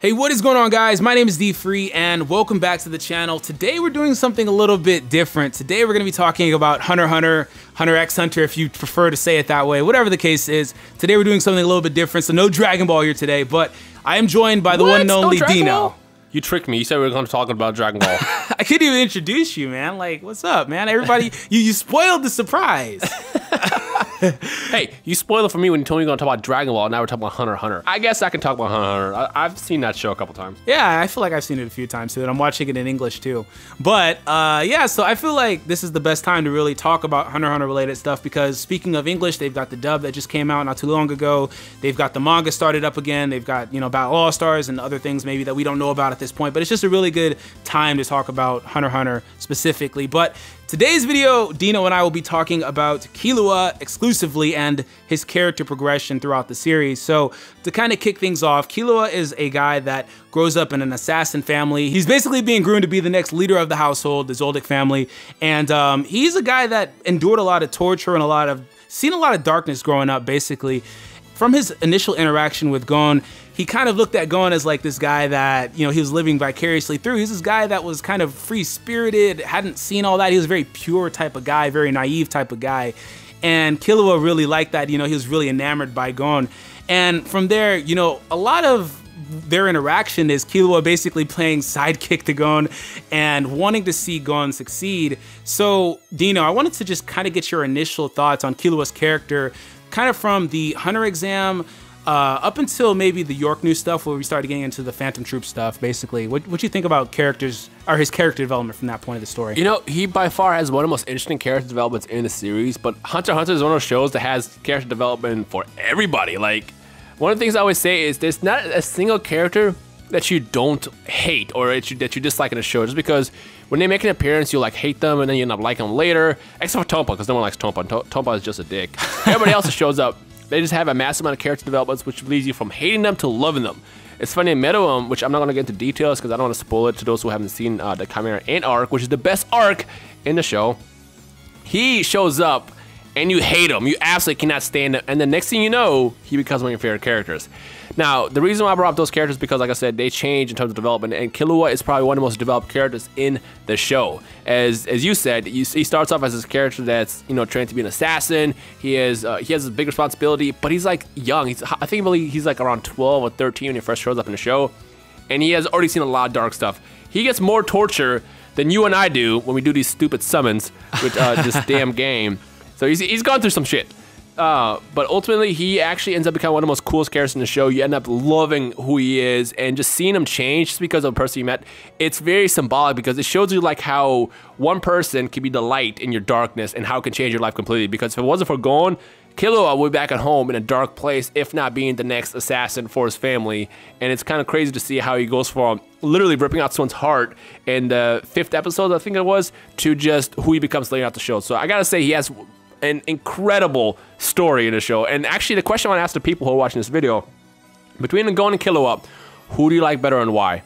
Hey, what is going on, guys? My name is DFree and welcome back to the channel. Today we're doing something a little bit different. Today we're going to be talking about Hunter x Hunter, Hunter x Hunter if you prefer to say it that way, whatever the case is. Today we're doing something a little bit different, so no Dragon Ball here today, but I am joined by the one and only Dino. You tricked me. You said we were going to talk about Dragon Ball. I couldn't even introduce you, man. Like, what's up, man? Everybody, you spoiled the surprise. Hey, you spoiled it for me when you told me you were going to talk about Dragon Ball. Now we're talking about Hunter x Hunter. I guess I can talk about Hunter x Hunter. I've seen that show a couple times. Yeah, I feel like I've seen it a few times too, and I'm watching it in English too. But yeah, so I feel like this is the best time to really talk about Hunter x Hunter related stuff because speaking of English, they've got the dub that just came out not too long ago. They've got the manga started up again. They've got, you know, Battle All Stars and other things maybe that we don't know about at this point. But it's just a really good time to talk about Hunter x Hunter specifically. But today's video, Dino and I will be talking about Killua exclusively and his character progression throughout the series. So to kind of kick things off, Killua is a guy that grows up in an assassin family. He's basically being groomed to be the next leader of the household, the Zoldyck family. And he's a guy that endured a lot of torture and seen a lot of darkness growing up, basically. From his initial interaction with Gon, he kind of looked at Gon as like this guy that, you know, he was living vicariously through. He's this guy that was kind of free-spirited, hadn't seen all that. He was a very pure type of guy, very naive type of guy. And Killua really liked that, you know, he was really enamored by Gon. And from there, you know, a lot of their interaction is Killua basically playing sidekick to Gon and wanting to see Gon succeed. So, Dino, I wanted to just kind of get your initial thoughts on Killua's character, kind of from the Hunter exam up until maybe the York New stuff where we started getting into the Phantom Troop stuff, basically. What you think about characters, or his character development from that point of the story? You know, he by far has one of the most interesting character developments in the series, but Hunter x Hunter is one of those shows that has character development for everybody. Like, one of the things I always say is there's not a single character that you don't hate or that you dislike in a show, just because when they make an appearance, you like hate them and then you end up liking them later, except for Tompa, because no one likes Tompa. Tompa is just a dick. Everybody else that shows up, they just have a massive amount of character developments, which leads you from hating them to loving them. It's funny in Medoum, which I'm not going to get into details because I don't want to spoil it to those who haven't seen the Chimera Ant arc, which is the best arc in the show. He shows up and you hate him. You absolutely cannot stand him. And the next thing you know, he becomes one of your favorite characters. Now, the reason why I brought up those characters is because, like I said, they change in terms of development, and Killua is probably one of the most developed characters in the show. As you said, he starts off as this character that's, you know, trained to be an assassin. He has a big responsibility, but he's like young. I think he's like around 12 or 13 when he first shows up in the show, and he has already seen a lot of dark stuff. He gets more torture than you and I do when we do these stupid summons with this damn game. So he's gone through some shit. But ultimately, he actually ends up becoming one of the most coolest characters in the show. You end up loving who he is, and just seeing him change just because of the person you met, it's very symbolic because it shows you like how one person can be the light in your darkness and how it can change your life completely. Because if it wasn't for Gon, Killua would be back at home in a dark place, if not being the next assassin for his family. And it's kind of crazy to see how he goes from literally ripping out someone's heart in the 5th episode, I think it was, to just who he becomes later out the show. So I gotta say, he has an incredible story in the show. And actually, the question I want to ask the people who are watching this video, between Gon and Killua, who do you like better and why?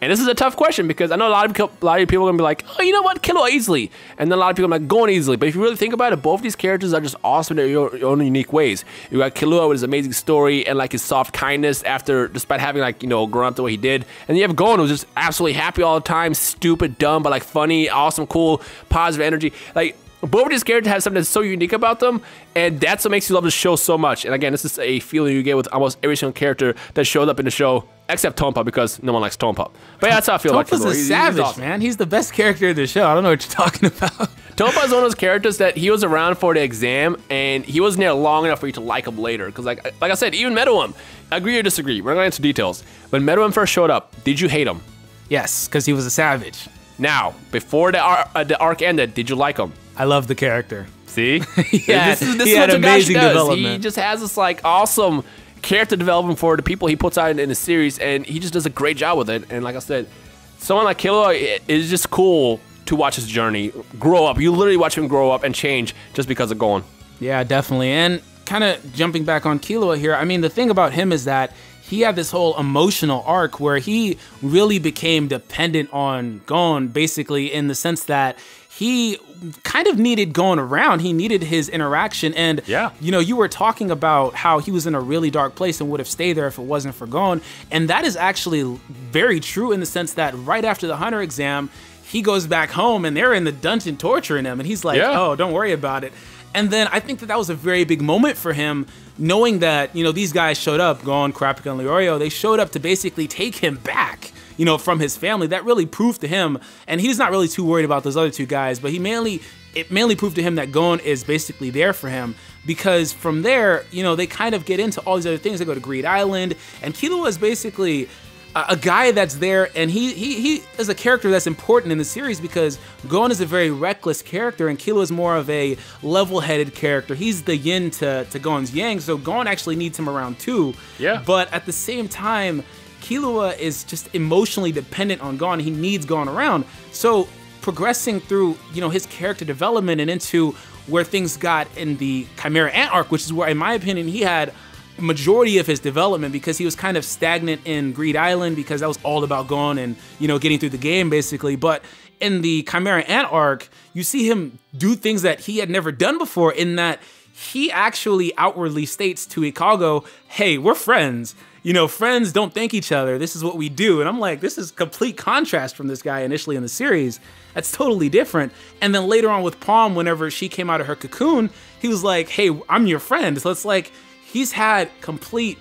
And this is a tough question because I know a lot of people are going to be like, oh, you know what, Killua easily. And then a lot of people are like, Gon easily. But if you really think about it, both of these characters are just awesome in their own unique ways. You got Killua with his amazing story and like his soft kindness despite having like, you know, grown up the way he did. And you have Gon who's just absolutely happy all the time, stupid, dumb, but like funny, awesome, cool, positive energy. Like, both of these characters have something that's so unique about them, and that's what makes you love the show so much. And again, this is a feeling you get with almost every single character that showed up in the show, except Tompa, because no one likes Tompa. But yeah, that's how I feel about Killua. Tompa's a savage, awesome, man. He's the best character in the show. I don't know what you're talking about. Tompa is one of those characters that he was around for the exam, and he wasn't there long enough for you to like him later. Because like I said, even Medoum, agree or disagree, we're not going to get into details. When Medoum first showed up, did you hate him? Yes, because he was a savage. Now, before the arc ended, did you like him? I love the character. See? Yeah, this is he had what amazing Togashi does. development. He just has this like awesome character development for the people he puts out in the series, and he just does a great job with it. And like I said, someone like Killua is just cool to watch his journey grow up. You literally watch him grow up and change just because of Gon. Yeah, definitely. And kind of jumping back on Killua here, I mean, the thing about him is that he had this whole emotional arc where he really became dependent on Gon, basically, in the sense that he kind of needed going around. He needed his interaction. And, you know, you were talking about how he was in a really dark place and would have stayed there if it wasn't for Gon. And that is actually very true in the sense that right after the Hunter exam, he goes back home and they're in the dungeon torturing him. And he's like, oh, don't worry about it. And then I think that was a very big moment for him, knowing that, you know, these guys showed up, Gon, Kurapika, and Leorio. They showed up to basically take him back, you know, from his family. That really proved to him, and he's not really too worried about those other two guys, but it mainly proved to him that Gon is basically there for him, because from there, you know, they kind of get into all these other things. They go to Greed Island, and Killua is basically a guy that's there, and he is a character that's important in the series because Gon is a very reckless character, and Killua is more of a level-headed character. He's the yin to Gon's yang, so Gon actually needs him around too. But at the same time, Killua is just emotionally dependent on Gon. He needs Gon around. So progressing through, you know, his character development and into where things got in the Chimera Ant arc, which is where, in my opinion, he had majority of his development, because he was kind of stagnant in Greed Island because that was all about Gon and, you know, getting through the game basically. But in the Chimera Ant arc, you see him do things that he had never done before, in that he actually outwardly states to Ikago, hey, we're friends. You know, friends don't thank each other. This is what we do. And I'm like, this is complete contrast from this guy initially in the series. That's totally different. And then later on with Palm, whenever she came out of her cocoon, he was like, hey, I'm your friend. So it's like, he's had complete,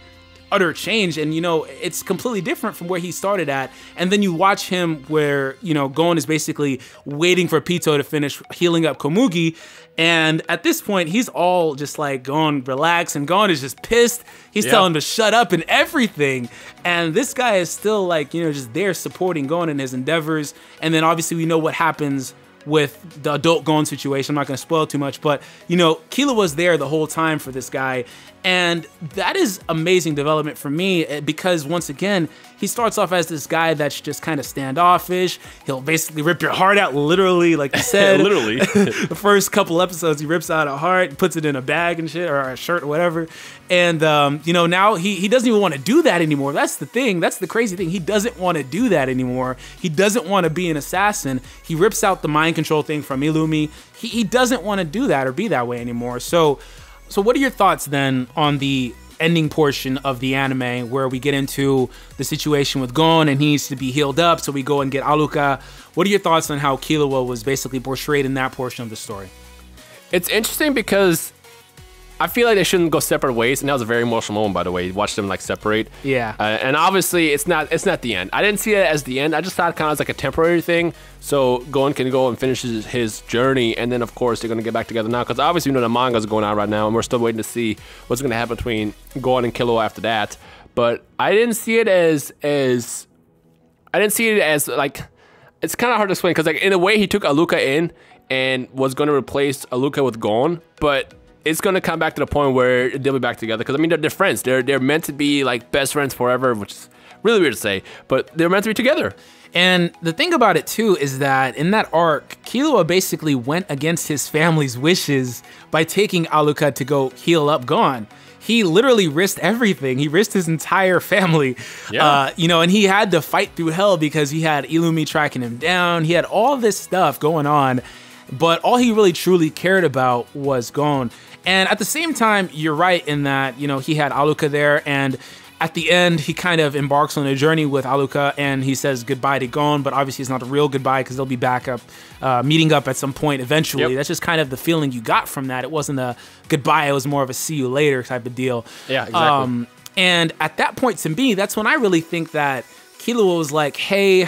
utter change, and, you know, it's completely different from where he started at. And then you watch him where, you know, Gon is basically waiting for Pito to finish healing up Komugi, and at this point, he's all just like, Gon, relax, and Gon is just pissed. He's telling him to shut up and everything. And this guy is still like, you know, just there supporting Gon in his endeavors. And then obviously we know what happens with the adult Gon situation. I'm not going to spoil too much, but, you know, Killua was there the whole time for this guy. And that is amazing development for me, because once again, he starts off as this guy that's just kind of standoffish. He'll basically rip your heart out, literally, like you said. Literally. The first couple episodes, he rips out a heart, puts it in a bag and shit, or a shirt or whatever. And, you know, now he doesn't even want to do that anymore. That's the thing. That's the crazy thing. He doesn't want to do that anymore. He doesn't want to be an assassin. He rips out the mind control thing from Illumi. He doesn't want to do that or be that way anymore. So what are your thoughts then on the ending portion of the anime, where we get into the situation with Gon and he needs to be healed up, so we go and get Aluka? What are your thoughts on how Killua was basically portrayed in that portion of the story? It's interesting because I feel like they shouldn't go separate ways, and that was a very emotional moment, by the way. Watch them like separate. Yeah. And obviously, it's not the end. I didn't see it as the end. I just thought it kind of as like a temporary thing, so Gon can go and finish his journey, and then of course they're gonna get back together now, because obviously we know the manga's going on right now, and we're still waiting to see what's gonna happen between Gon and Killua after that. But I didn't see it as like, it's kind of hard to explain, because like in a way he took Aluka in and was gonna replace Aluka with Gon, but it's gonna come back to the point where they'll be back together, because I mean they're friends. They're meant to be like best friends forever, which is really weird to say, but they're meant to be together. And the thing about it too is that in that arc, Killua basically went against his family's wishes by taking Aluka to go heal up Gon. He literally risked everything. He risked his entire family, you know, and he had to fight through hell because he had Illumi tracking him down. He had all this stuff going on, but all he really truly cared about was Gon. And at the same time, you're right in that, you know, he had Aluka there, and at the end, he kind of embarks on a journey with Aluka, and he says goodbye to Gon, but obviously it's not a real goodbye, because they'll be back up, meeting up at some point eventually. Yep. That's just kind of the feeling you got from that. It wasn't a goodbye, it was more of a see you later type of deal. Yeah, exactly. And at that point, to me, that's when I really think that Killua was like, hey,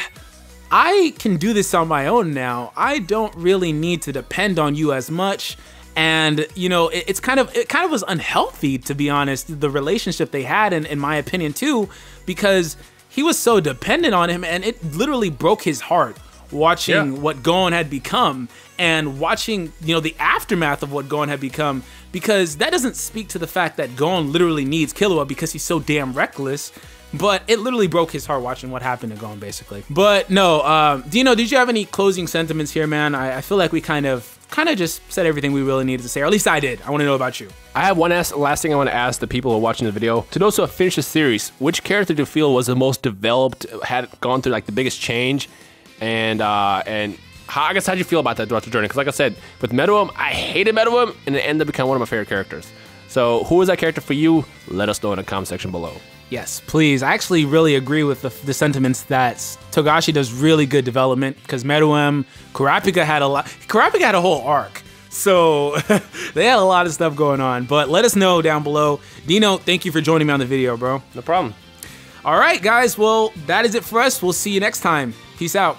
I can do this on my own now. I don't really need to depend on you as much. And, you know, it kind of was unhealthy, to be honest, the relationship they had, in my opinion, too, because he was so dependent on him, and it literally broke his heart watching what Gon had become, and watching, you know, the aftermath of what Gon had become, because that doesn't speak to the fact that Gon literally needs Killua because he's so damn reckless. But it literally broke his heart watching what happened to Gon, basically. But no, Dino, did you have any closing sentiments here, man? I feel like we kind of just said everything we really needed to say, or at least I did. I want to know about you. I have one last thing I want to ask the people who are watching the video. To those who have finished the series, which character do you feel was the most developed, had gone through like the biggest change, and I guess how'd you feel about that throughout the journey? Because like I said, with Meruem, I hated Meruem, and it ended up becoming one of my favorite characters. So who is that character for you? Let us know in the comment section below. Yes, please. I actually really agree with the sentiments that Togashi does really good development, because Meruem, Kurapika had a whole arc. So they had a lot of stuff going on. But let us know down below. Dino, thank you for joining me on the video, bro. No problem. All right, guys. Well, that is it for us. We'll see you next time. Peace out.